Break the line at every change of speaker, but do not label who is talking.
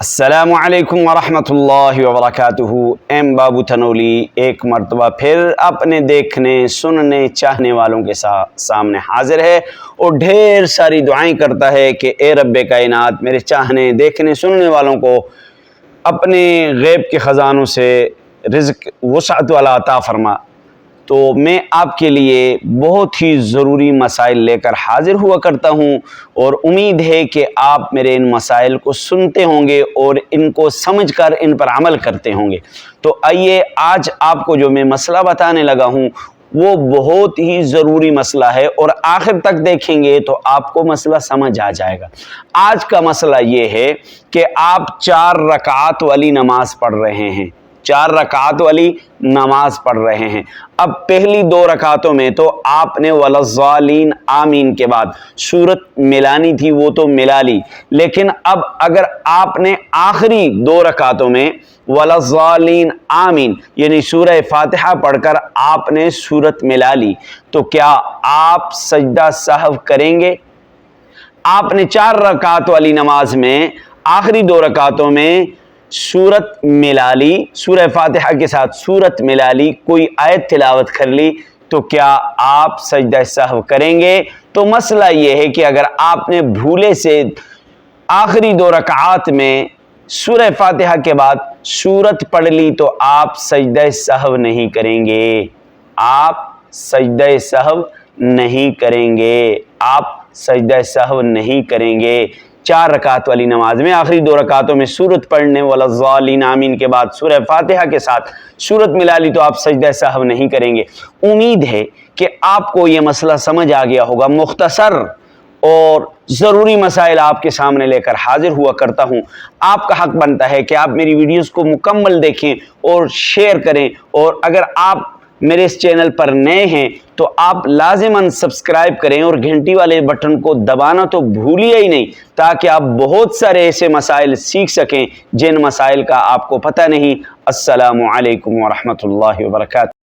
السلام علیکم ورحمۃ اللہ وبرکاتہ۔ ایم بابو تھنولی ایک مرتبہ پھر اپنے دیکھنے سننے چاہنے والوں کے سامنے حاضر ہے اور ڈھیر ساری دعائیں کرتا ہے کہ اے رب کائنات میرے چاہنے دیکھنے سننے والوں کو اپنے غیب کے خزانوں سے رزق وسعت والا عطا فرما۔ تو میں آپ کے لیے بہت ہی ضروری مسائل لے کر حاضر ہوا کرتا ہوں اور امید ہے کہ آپ میرے ان مسائل کو سنتے ہوں گے اور ان کو سمجھ کر ان پر عمل کرتے ہوں گے۔ تو آئیے آج آپ کو جو میں مسئلہ بتانے لگا ہوں وہ بہت ہی ضروری مسئلہ ہے اور آخر تک دیکھیں گے تو آپ کو مسئلہ سمجھ آ جائے گا۔ آج کا مسئلہ یہ ہے کہ آپ 4 رکعات والی نماز پڑھ رہے ہیں، 4 رکعات والی نماز پڑھ رہے ہیں۔ اب پہلی 2 رکعتوں میں تو آپ نے وَلَضَّالِينَ آمین کے بعد سورت ملانی تھی، وہ تو ملا لی، لیکن اب اگر آپ نے آخری 2 رکعتوں میں وَلَضَّالِينَ آمین یعنی سورہ فاتحہ پڑھ کر آپ نے سورت ملا لی تو کیا آپ سجدہ سہو کریں گے؟ آپ نے 4 رکعت والی نماز میں آخری 2 رکعتوں میں سورت ملا لی، سورہ فاتحہ کے ساتھ سورت ملا لی، کوئی آیت تلاوت کر لی تو کیا آپ سجدہ سہو کریں گے؟ تو مسئلہ یہ ہے کہ اگر آپ نے بھولے سے آخری 2 رکعات میں سورہ فاتحہ کے بعد سورت پڑھ لی تو آپ سجدہ سہو نہیں کریں گے، آپ سجدہ سہو نہیں کریں گے، آپ سجدہ سہو نہیں کریں گے۔ 4 رکعت والی نماز میں آخری 2 رکعتوں میں سورت پڑھنے وَلَضَّالِينَ آمین کے بعد سورہ فاتحہ کے ساتھ سورت ملا لی تو آپ سجدہ سہو نہیں کریں گے۔ امید ہے کہ آپ کو یہ مسئلہ سمجھ آ گیا ہوگا۔ مختصر اور ضروری مسائل آپ کے سامنے لے کر حاضر ہوا کرتا ہوں۔ آپ کا حق بنتا ہے کہ آپ میری ویڈیوز کو مکمل دیکھیں اور شیئر کریں، اور اگر آپ میرے اس چینل پر نئے ہیں تو آپ لازماً سبسکرائب کریں اور گھنٹی والے بٹن کو دبانا تو بھولیے ہی نہیں، تاکہ آپ بہت سارے ایسے مسائل سیکھ سکیں جن مسائل کا آپ کو پتہ نہیں۔ السلام علیکم ورحمۃ اللہ وبرکاتہ۔